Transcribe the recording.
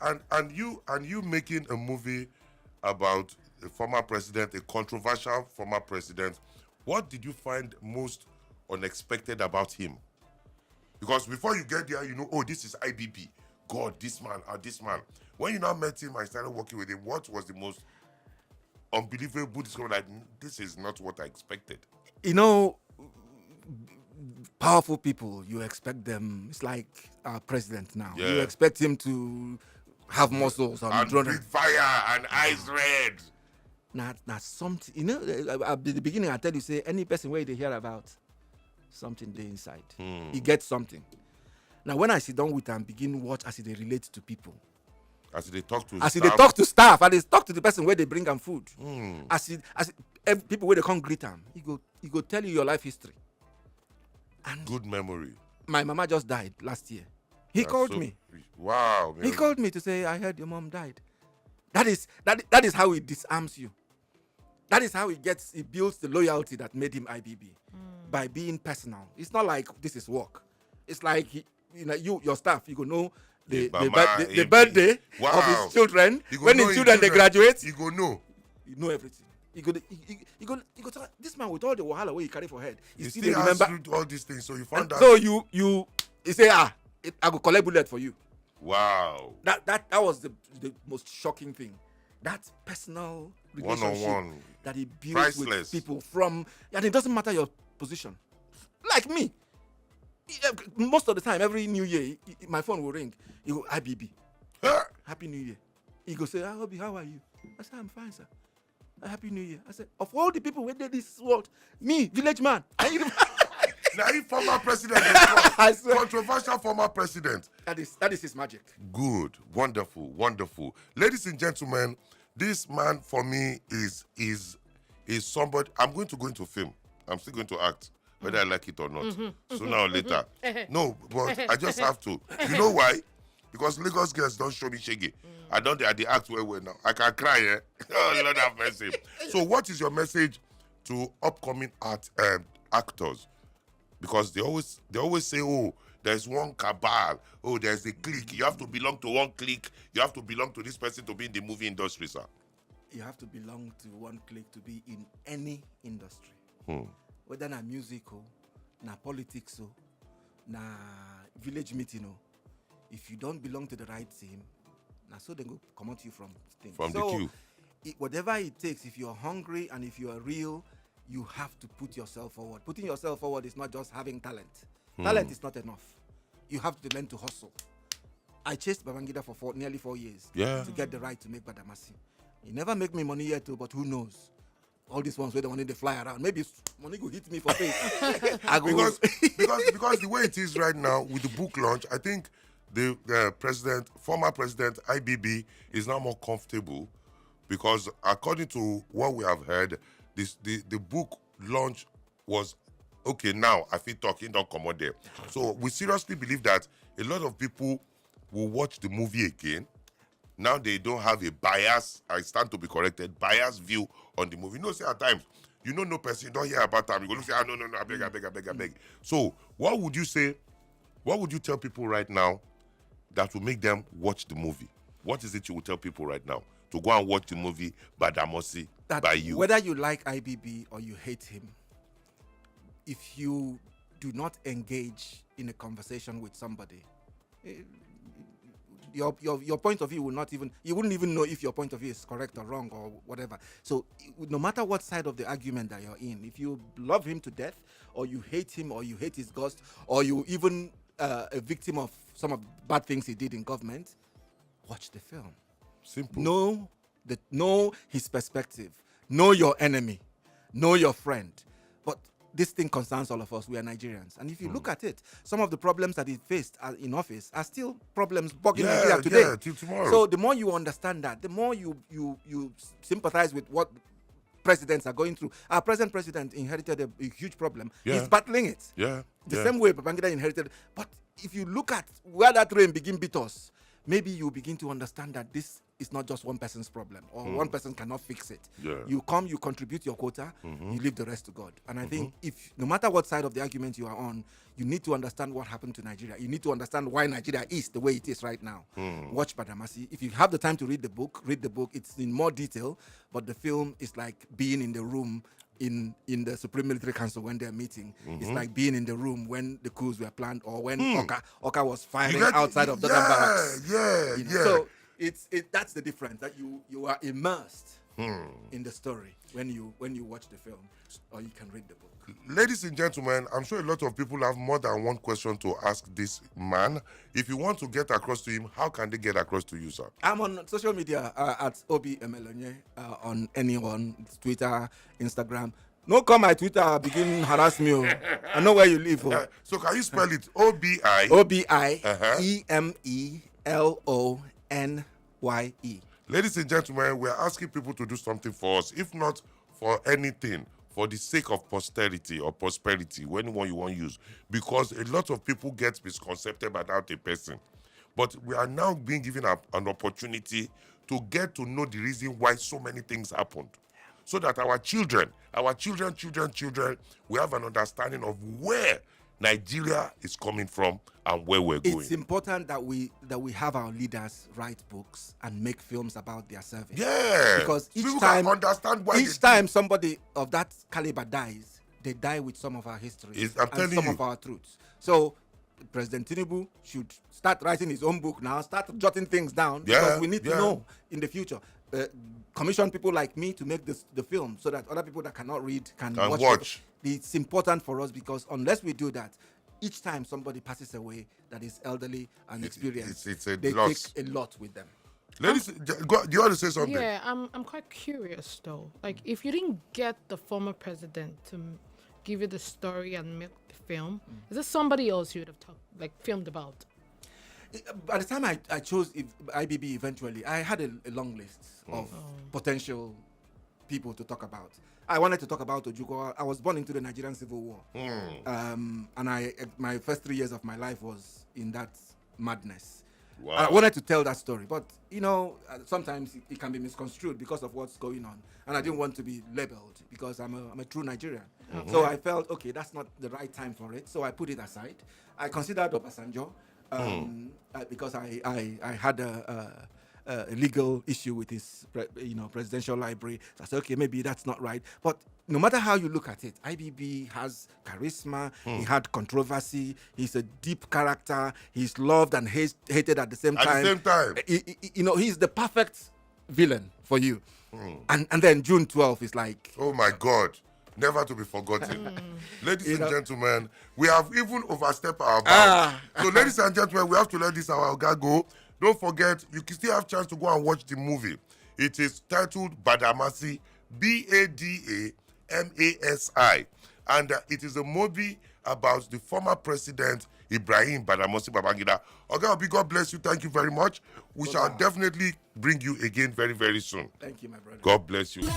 And you making a movie about a former president, a controversial former president. What did you find most unexpected about him? Because before you get there, you know, oh, this is IBB. God, this man. When you now met him and started working with him, what was the most unbelievable discovery? Like, this is not what I expected. You know, powerful people, you expect them. It's like our president now. Yeah. You expect him to have muscles And breathe fire and eyes red. Now something, you know, at the beginning I tell you, say, any person where they hear about something they inside, he gets something. Now when I sit down with and begin watch as they relate to people, as they talk to as staff. they talk to staff, and they talk to the person where they bring them food, as people where they come greet them, he go tell you your life history. And good memory. My mama just died last year. He called me. Wow. Man. He called me to say, I heard your mom died. That is how he disarms you. That is how he builds the loyalty that made him IBB by being personal. It's not like this is work. It's like your staff. You go know the birthday of his children. When his children they graduate, you go know. You know everything. You go. This man with all the wahala where he carry for head, he still remember all these things. So you found out. So you say I go collect bullet for you. Wow. That was the most shocking thing. That personal relationship one-on-one that he builds priceless. With people from, and it doesn't matter your position. Like me, most of the time, every New Year, my phone will ring. You go, IBB, Happy New Year. He go say, Obi, how are you? I say, I'm fine, sir. Happy New Year. I said, of all the people who did this world, me, village man. Now he former president, controversial former president. That is his magic. Good, wonderful. Ladies and gentlemen, this man for me is somebody. I'm going to go into film. I'm still going to act, whether I like it or not, sooner or later. No, but I just have to. You know why? Because Lagos girls don't show me shaggy. I don't. They act well now. I can cry. Oh, Lord have mercy. So, what is your message to upcoming actors? Because they always say, oh, there's one cabal. Oh, there's a clique. You have to belong to one clique. You have to belong to this person to be in the movie industry, sir. You have to belong to one clique to be in any industry. Whether na music, na politics, na village meeting. If you don't belong to the right team, na so they go come out you from things. From the queue. Whatever it takes, if you're hungry and if you are real, you have to put yourself forward. Putting yourself forward is not just having talent. Talent is not enough. You have to learn to hustle. I chased Babangida for nearly 4 years to get the right to make Badamasi. He never make me money yet, but who knows? All these ones where the money they fly around. Maybe money will hit me for face. because the way it is right now with the book launch, I think the former president IBB is now more comfortable because according to what we have heard, the book launch was okay. Now I feel talking don't come out there. So we seriously believe that a lot of people will watch the movie again. Now they don't have a bias. I stand to be corrected. Bias view on the movie. Say at times you know no person, you don't hear about time. You go to say, no, I beg. So what would you say? What would you tell people right now that will make them watch the movie? What is it you will tell people right now to go and watch the movie Badamasi by you? Whether you like IBB or you hate him, if you do not engage in a conversation with somebody, your point of view you wouldn't even know if your point of view is correct or wrong or whatever. So no matter what side of the argument that you're in, if you love him to death or you hate him or you hate his ghost or you even a victim of some of the bad things he did in government, watch the film. Simple. Know his perspective. Know your enemy. Know your friend. But this thing concerns all of us. We are Nigerians. And if you look at it, some of the problems that he faced in office are still problems bugging Nigeria today. Yeah, till tomorrow. So the more you understand that, the more you sympathize with what presidents are going through. Our present president inherited a huge problem. He's battling it. The same way Babangida inherited. But if you look at where that rain beat us, maybe you begin to understand that this is not just one person's problem, or one person cannot fix it. Yeah. You come, you contribute your quota, you leave the rest to God. And I think if, no matter what side of the argument you are on, you need to understand what happened to Nigeria. You need to understand why Nigeria is the way it is right now. Watch Badamasi. If you have the time to read the book, read the book. It's in more detail, but the film is like being in the room in the Supreme Military Council when they're meeting. It's like being in the room when the coups were planned, or when Oka was firing outside of the barracks. Yeah, You know, yeah. So that's the difference, that you are immersed in the story when you watch the film, or you can read the book. Ladies and gentlemen, I'm sure a lot of people have more than one question to ask this man. If you want to get across to him, how can they get across to you, sir? I'm on social media at Obi Emelonye, on anyone, Twitter, Instagram. No come my Twitter, begin harass me. I know where you live. So can you spell it? O-B-I? Emelonye. Ladies and gentlemen, we're asking people to do something for us, if not for anything, for the sake of posterity or prosperity, anyone you want to use, because a lot of people get misconcepted about a person. But we are now being given an opportunity to get to know the reason why so many things happened, so that our children, we have an understanding of where Nigeria is coming from and where we're going. It's important that we have our leaders write books and make films about their service. Yeah, because people can understand why each time somebody of that caliber dies, they die with some of our history and some of our truths. So President Tinubu should start writing his own book now, start jotting things down, because we need to know in the future. Commission people like me to make the film, so that other people that cannot read can watch. It's important for us, because unless we do that, each time somebody passes away that is elderly and experienced, they loss. take a lot with them. Ladies, do you want to say something? Yeah, I'm quite curious though. Like, if you didn't get the former president to give you the story and make the film, is there somebody else you would have filmed about? By the time I chose IBB eventually, I had a long list of potential people to talk about. I wanted to talk about Ojukwu. I was born into the Nigerian Civil War. And my first 3 years of my life was in that madness. Wow. I wanted to tell that story, but sometimes it can be misconstrued because of what's going on, and I didn't want to be labeled, because I'm a true Nigerian. So I felt, okay, that's not the right time for it, so I put it aside. I considered Obasanjo, because I had a legal issue with his presidential library. So I said, okay, maybe that's not right. But no matter how you look at it, IBB has charisma, he had controversy, he's a deep character, he's loved and hated at the same time. At the same time. He's the perfect villain for you. And then June 12th is like... Oh my God. Never to be forgotten. Ladies and gentlemen, we have even overstepped our bounds. So ladies and gentlemen, we have to let this our guy go. Don't forget, you can still have a chance to go and watch the movie. It is titled Badamasi, Badamasi. And it is a movie about the former president, Ibrahim Badamasi Babangida. Okay, Obi, God bless you. Thank you very much. We shall definitely bring you again very, very soon. Thank you, my brother. God bless you.